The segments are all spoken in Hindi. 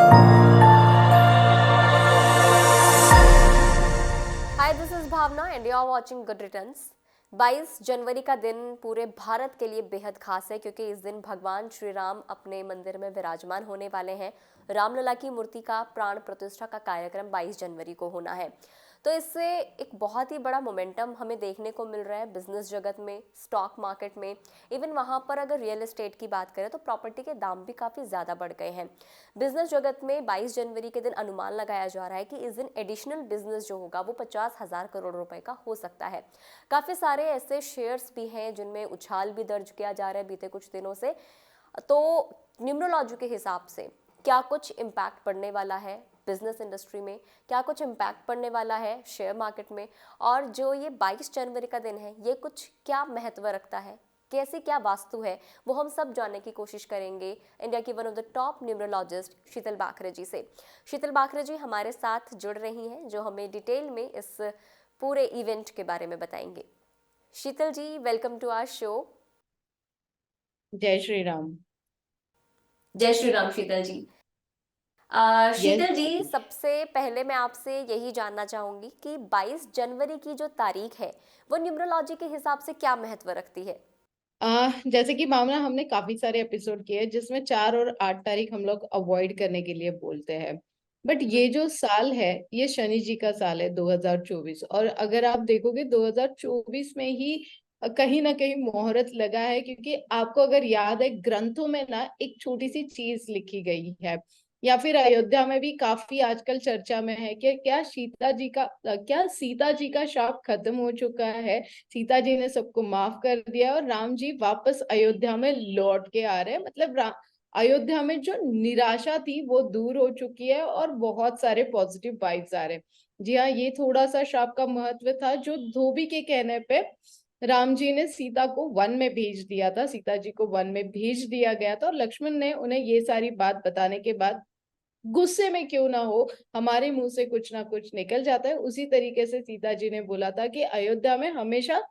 Hi, this is Bhavna and you are watching good returns. 22 जनवरी का दिन पूरे भारत के लिए बेहद खास है क्योंकि इस दिन भगवान श्री राम अपने मंदिर में विराजमान होने वाले हैं। रामलला की मूर्ति का प्राण प्रतिष्ठा का कार्यक्रम 22 जनवरी को होना है। तो इससे एक बहुत ही बड़ा मोमेंटम हमें देखने को मिल रहा है बिजनेस जगत में, स्टॉक मार्केट में। इवन वहाँ पर अगर रियल एस्टेट की बात करें तो प्रॉपर्टी के दाम भी काफ़ी ज़्यादा बढ़ गए हैं। बिजनेस जगत में 22 जनवरी के दिन अनुमान लगाया जा रहा है कि इस दिन एडिशनल बिजनेस जो होगा वो 50,000 करोड़ रुपए का हो सकता है। काफ़ी सारे ऐसे शेयर्स भी हैं जिनमें उछाल भी दर्ज किया जा रहा है बीते कुछ दिनों से। तो न्यूमरोलॉजी के हिसाब से क्या कुछ इम्पैक्ट पड़ने वाला है बिजनेस इंडस्ट्री में, क्या कुछ इम्पैक्ट पड़ने वाला है शेयर मार्केट में, और जो ये 22 जनवरी का दिन है ये कुछ क्या महत्व रखता है, कैसी क्या वास्तु है, वो हम सब जानने की कोशिश करेंगे इंडिया की one of the top numerologist Sheetal Bakhare ji से। शीतल बाखरे जी हमारे साथ जुड़ रही हैं जो हमें डिटेल में इस पूरे इवेंट के बारे में बताएंगे। शीतल जी, वेलकम टू आवर शो। जय श्री राम। जय श्री राम शीतल जी। शीतल यस। जी, सबसे पहले मैं आपसे यही जानना चाहूंगी कि 22 जनवरी की जो तारीख है वो न्यूमरोलॉजी के हिसाब से क्या महत्व रखती है। जैसे कि मामला हमने काफी सारे एपिसोड किए हैं जिसमें 4 और 8 तारीख हम लोग अवॉइड करने के लिए बोलते हैं। बट ये जो साल है ये शनि जी का साल है 2024। और अगर आप देखोगे 2024 में ही कहीं ना कहीं मुहूर्त लगा है, क्योंकि आपको अगर याद है ग्रंथों में ना एक छोटी सी चीज लिखी गई है, या फिर अयोध्या में भी काफी आजकल चर्चा में है कि क्या सीता जी का शाप खत्म हो चुका है। सीता जी ने सबको माफ कर दिया और राम जी वापस अयोध्या में लौट के आ रहे हैं। मतलब अयोध्या में जो निराशा थी वो दूर हो चुकी है और बहुत सारे पॉजिटिव वाइब्स आ रहे हैं। जी हाँ, ये थोड़ा सा शाप का महत्व था जो धोबी के कहने पे राम जी ने सीता को वन में भेज दिया था, सीता जी को वन में भेज दिया गया था, और लक्ष्मण ने उन्हें ये सारी बात बताने के बाद गुस्से में क्यों ना हो, हमारे मुंह से कुछ ना कुछ निकल जाता है। उसी तरीके से सीता जी ने बोला था कि अयोध्या में हमेशा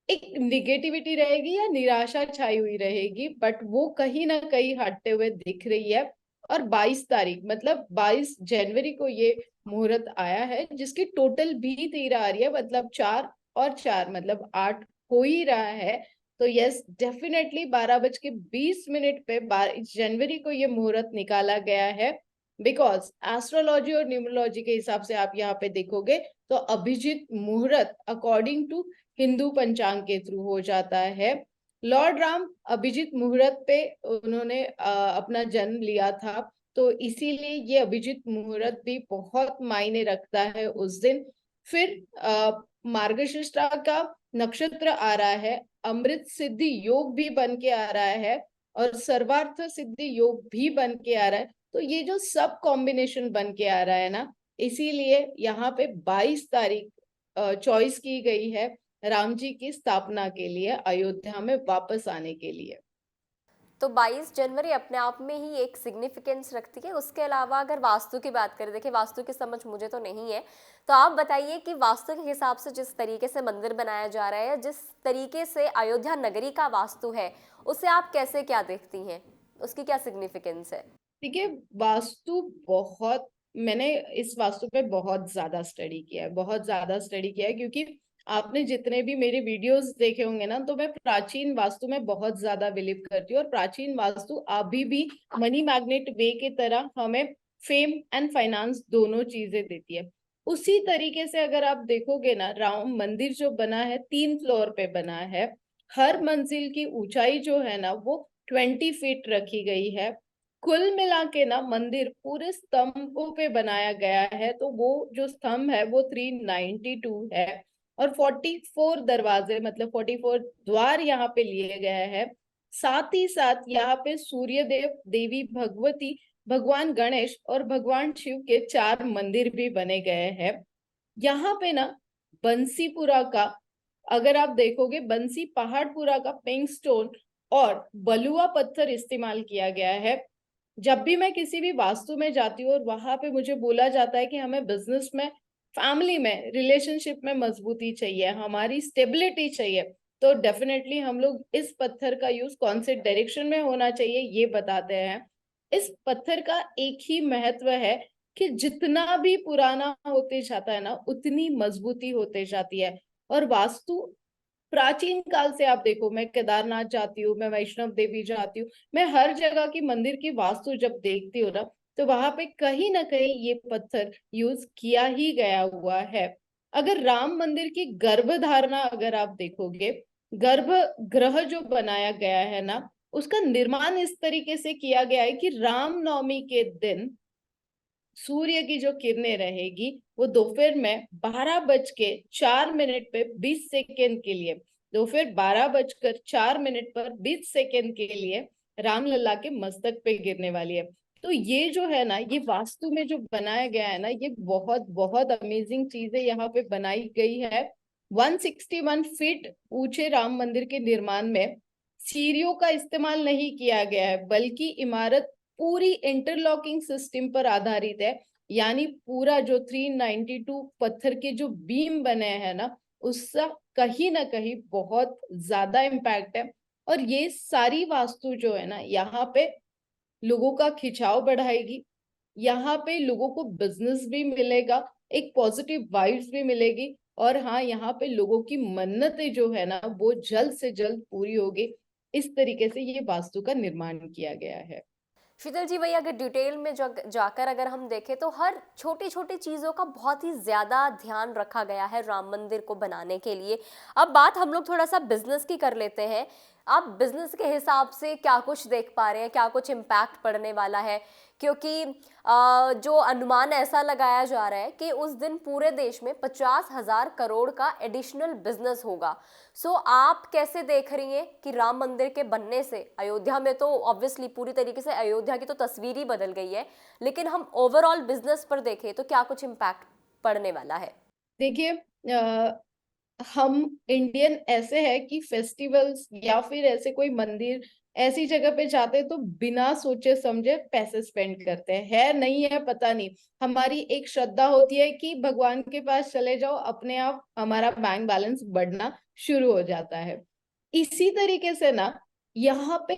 एक निगेटिविटी रहेगी या निराशा छाई हुई रहेगी, बट वो कहीं ना कहीं हटते हुए दिख रही है। और 22 तारीख मतलब 22 जनवरी को ये मुहूर्त आया है जिसकी टोटल भी 13 आ रही है, मतलब 4 और 4 मतलब 8 हो ही रहा है। तो यस, डेफिनेटली 12:20 पे 22 जनवरी को ये मुहूर्त निकाला गया है। बिकॉज एस्ट्रोलॉजी और न्यूमरोलॉजी के हिसाब से आप यहाँ पे देखोगे तो अभिजीत मुहूर्त अकॉर्डिंग टू हिंदू पंचांग के थ्रू हो जाता है। लॉर्ड राम अभिजीत मुहूर्त पे उन्होंने अपना जन्म लिया था, तो इसीलिए ये अभिजीत मुहूर्त भी बहुत मायने रखता है उस दिन। फिर मार्गशीर्ष का नक्षत्र आ रहा है, अमृत सिद्धि योग भी बन के आ रहा है, और सर्वार्थ सिद्धि योग भी बन के आ रहा है। तो ये जो सब कॉम्बिनेशन बन के आ रहा है ना, इसीलिए यहाँ पे 22 तारीख चॉइस की गई है राम जी की स्थापना के लिए, अयोध्या में वापस आने के लिए। तो 22 जनवरी अपने आप में ही एक सिग्निफिकेंस रखती है। उसके अलावा अगर वास्तु की बात करें, देखिए वास्तु की समझ मुझे तो नहीं है, तो आप बताइए कि वास्तु के हिसाब से जिस तरीके से मंदिर बनाया जा रहा है, जिस तरीके से अयोध्या नगरी का वास्तु है, उसे आप कैसे क्या देखती हैं, उसकी क्या सिग्निफिकेंस है। ठीक है। वास्तु बहुत, मैंने इस वास्तु पे बहुत ज्यादा स्टडी किया है, बहुत ज्यादा स्टडी किया है, क्योंकि आपने जितने भी मेरे वीडियोस देखे होंगे ना, तो मैं प्राचीन वास्तु में बहुत ज्यादा बिलीव करती हूँ। और प्राचीन वास्तु अभी भी मनी मैग्नेट वे की तरह हमें फेम एंड फाइनेंस दोनों चीजें देती है। उसी तरीके से अगर आप देखोगे ना, राम मंदिर जो बना है 3 फ्लोर पे बना है। हर मंजिल की ऊंचाई जो है ना वो 20 फीट रखी गई है। कुल मिला के ना मंदिर पूरे स्तंभों पे बनाया गया है, तो वो जो स्तंभ है वो 392 है। और 44 दरवाजे मतलब 44 द्वार यहाँ पे लिए गए हैं। साथ ही साथ यहाँ पे सूर्य देव, देवी भगवती, भगवान गणेश और भगवान शिव के 4 मंदिर भी बने गए हैं। यहाँ पे ना बंसीपुरा का, अगर आप देखोगे बंसी पहाड़पुरा का पिंक स्टोन और बलुआ पत्थर इस्तेमाल किया गया है। जब भी मैं किसी भी वास्तु में जाती हूँ और वहां पे मुझे बोला जाता है कि हमें बिजनेस में, फैमिली में, रिलेशनशिप में मजबूती चाहिए, हमारी स्टेबिलिटी चाहिए, तो डेफिनेटली हम लोग इस पत्थर का यूज कौन से डायरेक्शन में होना चाहिए ये बताते हैं। इस पत्थर का एक ही महत्व है कि जितना भी पुराना होते जाता है ना, उतनी मजबूती होते जाती है। और वास्तु प्राचीन काल से आप देखो, मैं केदारनाथ जाती हूँ, मैं वैष्णव देवी जाती हूँ, मैं हर जगह की मंदिर की वास्तु जब देखती हूँ ना, तो वहां पे कहीं ना कहीं ये पत्थर यूज किया ही गया हुआ है। अगर राम मंदिर की गर्भधारणा अगर आप देखोगे, गर्भ गृह जो बनाया गया है ना, उसका निर्माण इस तरीके से किया गया है कि रामनवमी के दिन सूर्य की जो किरणें रहेगी वो दोपहर में 12:04 पे 20 सेकेंड के लिए, दोपहर 12:04 पर 20 सेकेंड के लिए रामलला के मस्तक पे गिरने वाली है। तो ये जो है ना, ये वास्तु में जो बनाया गया है ना, ये बहुत बहुत अमेजिंग चीजें यहाँ पे बनाई गई है। 161 फीट ऊंचे राम मंदिर के निर्माण में सीढ़ियों का इस्तेमाल नहीं किया गया है, बल्कि इमारत पूरी इंटरलॉकिंग सिस्टम पर आधारित है। यानी पूरा जो 392 पत्थर के जो बीम बने हैं ना, उसका कहीं ना कहीं बहुत ज्यादा इम्पैक्ट है। और ये सारी वास्तु जो है ना, यहाँ पे लोगों का खिंचाव बढ़ाएगी, यहाँ पे लोगों को बिजनेस भी मिलेगा, एक पॉजिटिव वाइब्स भी मिलेगी। और हाँ, यहाँ पे लोगों की मन्नतें जो है ना, वो जल्द से जल्द पूरी होगी। इस तरीके से ये वास्तु का निर्माण किया गया है। शीतल जी, वही अगर डिटेल में जाकर अगर हम देखें तो हर छोटी छोटी चीज़ों का बहुत ही ज़्यादा ध्यान रखा गया है राम मंदिर को बनाने के लिए। अब बात हम लोग थोड़ा सा बिजनेस की कर लेते हैं। आप बिजनेस के हिसाब से क्या कुछ देख पा रहे हैं, क्या कुछ इम्पैक्ट पड़ने वाला है? क्योंकि जो अनुमान ऐसा लगाया जा रहा है कि उस दिन पूरे देश में 50,000 करोड़ का एडिशनल बिजनेस होगा। सो आप कैसे देख रही हैं कि राम मंदिर के बनने से अयोध्या में तो ऑब्वियसली पूरी तरीके से अयोध्या की तो तस्वीर ही बदल गई है, लेकिन हम ओवरऑल बिजनेस पर देखें तो क्या कुछ इम्पैक्ट पड़ने वाला है? देखिए, हम इंडियन ऐसे है कि फेस्टिवल्स या फिर ऐसे कोई मंदिर ऐसी जगह पे जाते हैं तो बिना सोचे समझे पैसे स्पेंड करते हैं, है नहीं है पता नहीं। हमारी एक श्रद्धा होती है कि भगवान के पास चले जाओ, अपने आप हमारा बैंक बैलेंस बढ़ना शुरू हो जाता है। इसी तरीके से ना, यहाँ पे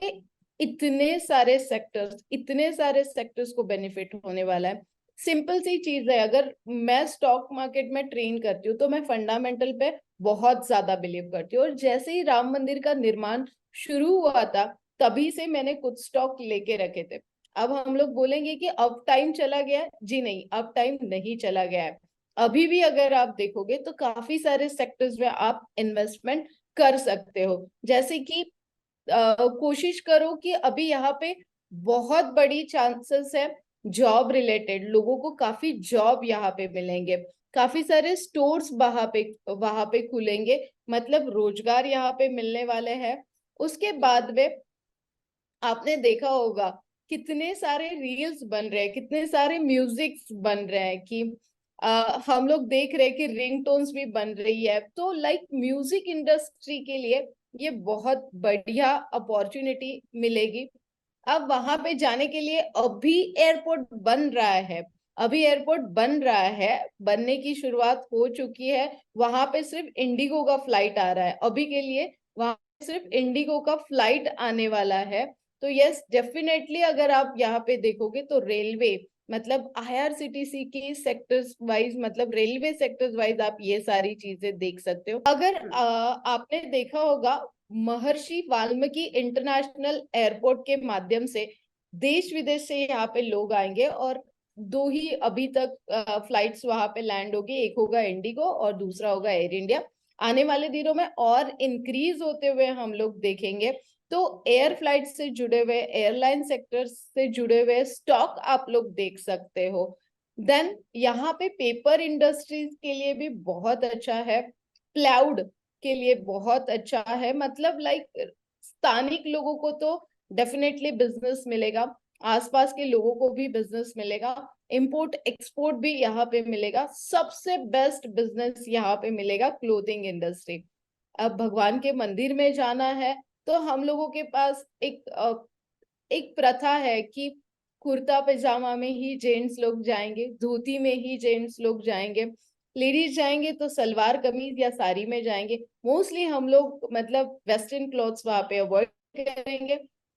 इतने सारे सेक्टर्स को बेनिफिट होने वाला है। सिंपल सी चीज है, अगर मैं स्टॉक मार्केट में ट्रेन करती हूँ तो मैं फंडामेंटल पे बहुत ज्यादा बिलीव करती हूँ। और जैसे ही राम मंदिर का निर्माण शुरू हुआ था, तभी से मैंने कुछ स्टॉक लेके रखे थे। अब हम लोग बोलेंगे कि अब टाइम चला गया है, जी नहीं, अब टाइम नहीं चला गया है। अभी भी अगर आप देखोगे तो काफी सारे सेक्टर्स में आप इन्वेस्टमेंट कर सकते हो। जैसे कि कोशिश करो कि अभी यहाँ पे बहुत बड़ी चांसेस है जॉब रिलेटेड, लोगों को काफी जॉब यहाँ पे मिलेंगे, काफी सारे स्टोर्स वहां पे खुलेंगे, मतलब रोजगार यहाँ पे मिलने वाले हैं। उसके बाद में आपने देखा होगा कितने सारे रील्स बन रहे हैं, कितने सारे म्यूजिक्स बन रहे हैं कि हम लोग देख रहे हैं कि रिंगटोन्स भी बन रही है। तो लाइक म्यूजिक इंडस्ट्री के लिए ये बहुत बढ़िया अपॉर्चुनिटी मिलेगी। अब वहां पे जाने के लिए अभी एयरपोर्ट बन रहा है, अभी एयरपोर्ट बन रहा है, बनने की शुरुआत हो चुकी है। वहां पे सिर्फ इंडिगो का फ्लाइट आ रहा है अभी के लिए, वहां पे सिर्फ इंडिगो का फ्लाइट आने वाला है। तो यस, डेफिनेटली अगर आप यहाँ पे देखोगे तो रेलवे, मतलब आईआरसीटीसी की सेक्टर्स वाइज, मतलब रेलवे सेक्टर्स वाइज आप ये सारी चीजें देख सकते हो। अगर आपने देखा होगा, महर्षि वाल्मीकि इंटरनेशनल एयरपोर्ट के माध्यम से देश विदेश से यहाँ पे लोग आएंगे, और दो ही अभी तक फ्लाइट्स वहां पे लैंड होगी, एक होगा इंडिगो और दूसरा होगा एयर इंडिया। आने वाले दिनों में और इंक्रीज होते हुए हम लोग देखेंगे। तो एयर फ्लाइट से जुड़े हुए, एयरलाइन सेक्टर से जुड़े हुए स्टॉक आप लोग देख सकते हो। देन यहाँ पे पेपर इंडस्ट्रीज के लिए भी बहुत अच्छा है, क्लाउड के लिए बहुत अच्छा है, मतलब लाइक स्थानिक लोगों को तो डेफिनेटली बिजनेस मिलेगा, आसपास के लोगों को भी बिजनेस मिलेगा, इंपोर्ट एक्सपोर्ट भी यहाँ पे मिलेगा। सबसे बेस्ट बिजनेस यहाँ पे मिलेगा क्लोथिंग इंडस्ट्री। अब भगवान के मंदिर में जाना है तो हम लोगों के पास एक प्रथा है कि कुर्ता पैजामा में ही जेंट्स लोग जाएंगे, धोती में ही जेंट्स लोग जाएंगे, लेडीज जाएंगे तो सलवार कमीज या साड़ी में जाएंगे। मोस्टली हम लोग मतलब वेस्टर्न क्लॉथ्स वहां पे अवॉइड करेंगे।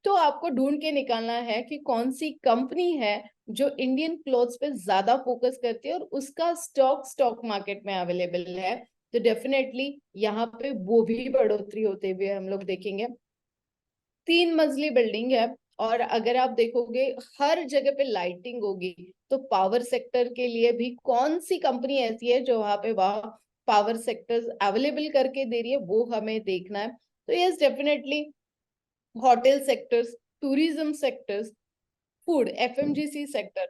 तो आपको ढूंढ के निकालना है कि कौन सी कंपनी है जो इंडियन क्लोथ्स पे ज्यादा फोकस करती है और उसका स्टॉक मार्केट में अवेलेबल है। तो डेफिनेटली यहाँ पे वो भी बढ़ोतरी होते हुए हम लोग देखेंगे। 3 मंजिली बिल्डिंग है, और अगर आप देखोगे हर जगह पे लाइटिंग होगी, तो पावर सेक्टर के लिए भी कौन सी कंपनी ऐसी है जो वहां पे पावर सेक्टर्स अवेलेबल करके दे रही है, वो हमें देखना है। तो yes, definitely hotel sectors, tourism sectors, food FMGC sector,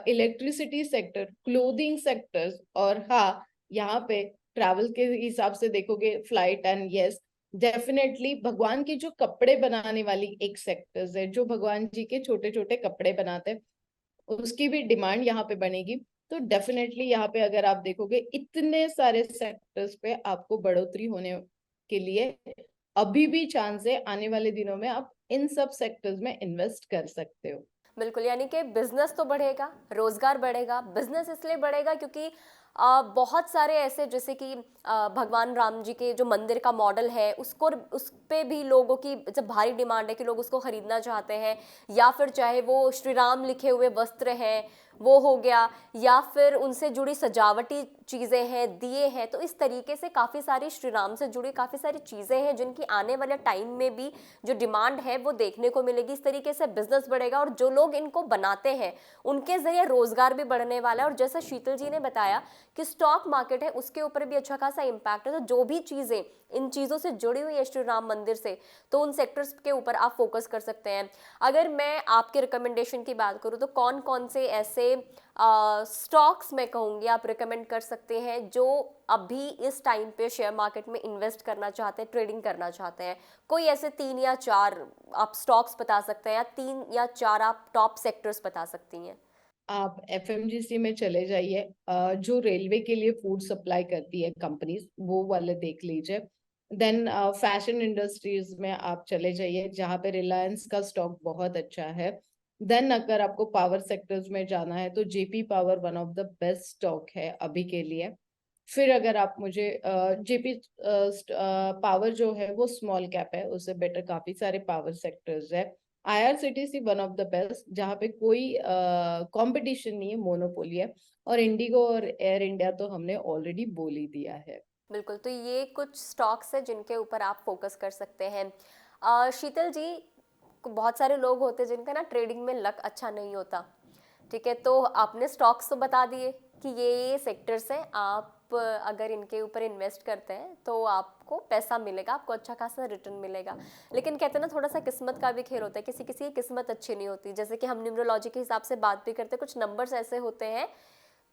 electricity sector, clothing sectors, और हाँ, यहाँ पे ट्रैवल के हिसाब से देखोगे फ्लाइट, एंड यस, डेफिनेटली भगवान के जो कपड़े बनाने वाली एक सेक्टर्स है, जो भगवान जी के छोटे छोटे कपड़े बनाते हैं, उसकी भी डिमांड यहाँ पे बनेगी। तो डेफिनेटली यहाँ पे अगर आप देखोगे इतने सारे सेक्टर्स पे आपको बढ़ोतरी होने के लिए अभी भी चांस है। आने वाले दिनों में आप इन सब सेक्टर्स में इन्वेस्ट कर सकते हो। बिल्कुल, यानी कि बिजनेस तो बढ़ेगा, रोजगार बढ़ेगा। बिजनेस इसलिए बढ़ेगा क्योंकि बहुत सारे ऐसे, जैसे कि भगवान राम जी के जो मंदिर का मॉडल है, उसको उस पे भी लोगों की जब भारी डिमांड है कि लोग उसको खरीदना चाहते हैं, या फिर चाहे वो श्री राम लिखे हुए वस्त्र हैं वो हो गया, या फिर उनसे जुड़ी सजावटी चीज़ें हैं, दिए हैं। तो इस तरीके से काफ़ी सारी श्री राम से जुड़ी काफ़ी सारी चीज़ें हैं जिनकी आने वाले टाइम में भी जो डिमांड है वो देखने को मिलेगी। इस तरीके से बिजनेस बढ़ेगा और जो लोग इनको बनाते हैं उनके ज़रिए रोजगार भी बढ़ने वाला है। और जैसा शीतल जी ने बताया कि स्टॉक मार्केट है, उसके ऊपर भी अच्छा खासा इम्पैक्ट है। तो जो भी चीज़ें इन चीज़ों से जुड़ी हुई है श्री राम मंदिर से, तो उन सेक्टर्स के ऊपर आप फोकस कर सकते हैं। अगर मैं आपके रिकमेंडेशन की बात करूँ तो कौन कौन से ऐसे स्टॉक्स मैं कहूँगी आप रिकमेंड कर सकते हैं जो अभी इस टाइम पे शेयर मार्केट में इन्वेस्ट करना चाहते हैं, ट्रेडिंग करना चाहते हैं? कोई ऐसे 3 या 4 आप स्टॉक्स बता सकते हैं, या 3 या 4 आप टॉप सेक्टर्स बता सकती हैं? आप एफएमजीसी में चले जाइए, जो रेलवे के लिए फूड सप्लाई करती है कंपनीज, वो वाले देख लीजिए। देन फैशन इंडस्ट्रीज में आप चले जाइए, जहाँ पे रिलायंस का स्टॉक बहुत अच्छा है। देन अगर आपको पावर सेक्टर्स में जाना है तो JP power one of the best stock है अभी के लिए। फिर अगर आप मुझे जेपी पावर जो है वो स्मॉल कैप है, उससे बेटर काफी सारे पावर सेक्टर्स है। IRCTC one of the best, जहाँ पे कोई कंपटीशन नहीं है, मोनोपोली है। और इंडिगो और एयर इंडिया तो हमने ऑलरेडी बोल ही दिया है। बिल्कुल, तो ये कुछ स्टॉक्स है जिनके ऊपर आप फोकस कर सकते हैं। शीतल जी, बहुत सारे लोग होते हैं जिनका ना ट्रेडिंग में लक अच्छा नहीं होता। ठीक है, तो आपने स्टॉक्स तो बता दिए कि ये सेक्टर्स हैं, आप अगर इनके ऊपर इन्वेस्ट करते हैं तो आपको पैसा मिलेगा, आपको अच्छा खासा रिटर्न मिलेगा। लेकिन कहते हैं ना, थोड़ा सा किस्मत का भी खेल होता है, किसी किसी की किस्मत अच्छी नहीं होती। जैसे कि हम न्यूमरोलॉजी के हिसाब से बात भी करते हैं, कुछ नंबर्स ऐसे होते हैं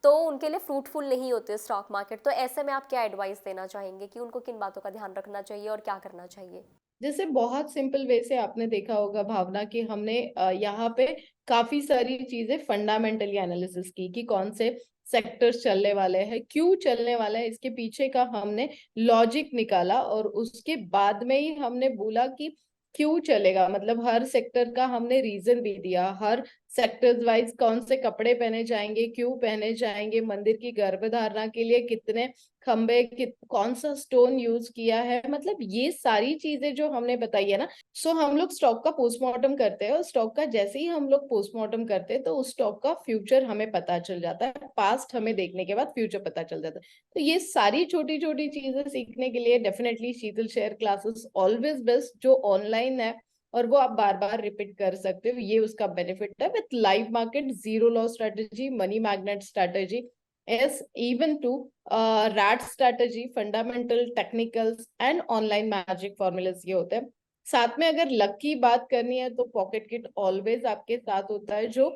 तो उनके लिए फ्रूटफुल नहीं होते स्टॉक मार्केट। तो ऐसे में आप क्या एडवाइस देना चाहेंगे कि उनको किन बातों का ध्यान रखना चाहिए और क्या करना चाहिए? जैसे बहुत सिंपल वे से आपने देखा होगा भावना, कि हमने यहाँ पे काफी सारी चीजें फंडामेंटली एनालिसिस की कि कौन से सेक्टर्स चलने वाले हैं, क्यों चलने वाले हैं, इसके पीछे का हमने लॉजिक निकाला, और उसके बाद में ही हमने बोला कि क्यों चलेगा। मतलब हर सेक्टर का हमने रीजन भी दिया, हर सेक्टर्स वाइज कौन से कपड़े पहने जाएंगे, क्यों पहने जाएंगे, मंदिर की गर्भधारणा के लिए कितने खंबे, कौन सा स्टोन यूज किया है, मतलब ये सारी चीजें जो हमने बताई है ना। सो हम लोग स्टॉक का पोस्टमार्टम करते हैं, और स्टॉक का जैसे ही हम लोग पोस्टमार्टम करते हैं तो उस स्टॉक का फ्यूचर हमें पता चल जाता है, पास्ट हमें देखने के बाद फ्यूचर पता चल जाता है। तो ये सारी छोटी छोटी चीजें सीखने के लिए डेफिनेटली शीतल शेयर क्लासेस ऑलवेज बेस्ट, जो ऑनलाइन है और वो आप बार बार रिपीट कर सकते हो। ये उसका बेनिफिट है, with live market, zero loss strategy, money magnet strategy, is even to rat strategy, fundamental technicals and online magic formulas ये होते हैं। साथ में अगर लक की बात करनी है तो पॉकेट किट ऑलवेज आपके साथ होता है। जो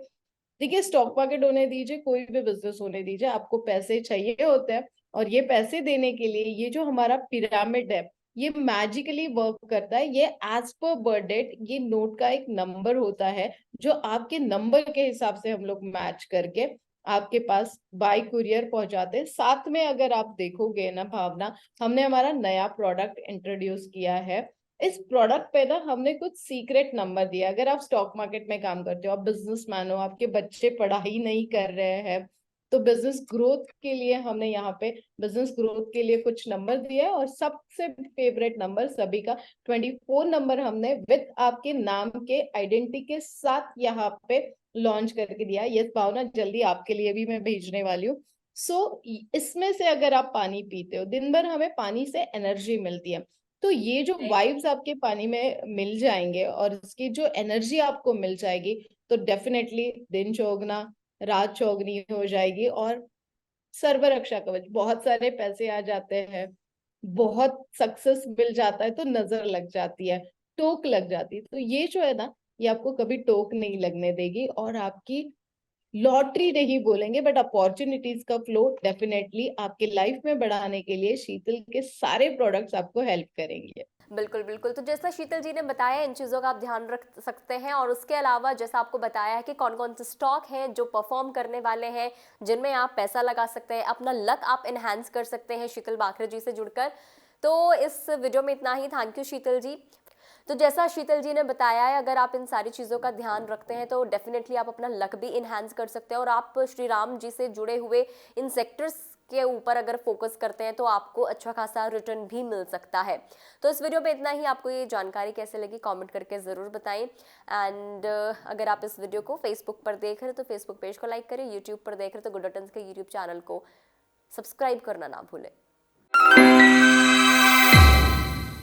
देखिए, स्टॉक मार्केट होने दीजिए, कोई भी बिजनेस होने दीजिए, आपको पैसे चाहिए होते हैं, और ये पैसे देने के लिए ये जो हमारा पिरामिड है, ये मैजिकली वर्क करता है। ये एज पर बर्थ डेट, ये नोट का एक नंबर होता है, जो आपके नंबर के हिसाब से हम लोग मैच करके आपके पास बाय कुरियर पहुंचाते हैं। साथ में अगर आप देखोगे ना भावना, हमने हमारा नया प्रोडक्ट इंट्रोड्यूस किया है। इस प्रोडक्ट पे ना हमने कुछ सीक्रेट नंबर दिया। अगर आप स्टॉक मार्केट में काम करते हो, आप बिजनेसमैन हो, आपके बच्चे पढ़ाई नहीं कर रहे हैं, तो बिजनेस ग्रोथ के लिए हमने यहाँ पे बिजनेस ग्रोथ के लिए कुछ नंबर दिया है, और सबसे फेवरेट नंबर सभी का 24 नंबर हमने विद आपके नाम के आइडेंटिटी के साथ यहाँ पे लॉन्च करके दिया है। यस भावना, जल्दी आपके लिए भी मैं भेजने वाली हूँ। इसमें से अगर आप पानी पीते हो दिन भर, हमें पानी से एनर्जी मिलती है, तो ये जो वाइब्स आपके पानी में मिल जाएंगे और इसकी जो एनर्जी आपको मिल जाएगी, तो डेफिनेटली दिन चौगुना रात चौगुनी हो जाएगी, और सर्व रक्षा कवच, बहुत सारे पैसे आ जाते हैं, बहुत सक्सेस मिल जाता है, तो नजर लग जाती है, टोक लग जाती है। तो ये जो है ना, ये आपको कभी टोक नहीं लगने देगी, और आपकी लॉटरी नहीं बोलेंगे बट अपॉर्चुनिटीज का फ्लो डेफिनेटली आपके लाइफ में बढ़ाने के लिए शीतल के सारे प्रोडक्ट्स आपको हेल्प करेंगे। बिल्कुल, बिल्कुल। तो जैसा शीतल जी ने बताया, इन चीज़ों का आप ध्यान रख सकते हैं, और उसके अलावा जैसा आपको बताया है कि कौन-कौन से स्टॉक हैं जो परफ़ॉर्म करने वाले हैं, जिनमें आप पैसा लगा सकते हैं, अपना लक आप एनहांस कर सकते हैं शीतल बाखरे जी से जुड़कर। तो इस वीडियो में इतना ही। थैंक यू शीतल जी। तो जैसा शीतल जी ने बताया है, अगर आप इन सारी चीज़ों का ध्यान रखते हैं तो डेफिनेटली आप अपना लक भी इन्हांस कर सकते हैं, और आप श्री राम जी से जुड़े हुए इन सेक्टर्स के ऊपर अगर फोकस करते हैं तो आपको अच्छा खासा रिटर्न भी मिल सकता है। तो इस वीडियो में इतना ही। आपको ये जानकारी कैसे लगी कमेंट करके ज़रूर बताएं, एंड अगर आप इस वीडियो को फेसबुक पर देख रहे हैं तो फेसबुक पेज को लाइक करें, यूट्यूब पर देख रहे हैं तो गुड रिटर्न्स के यूट्यूब चैनल को सब्सक्राइब करना ना भूलें।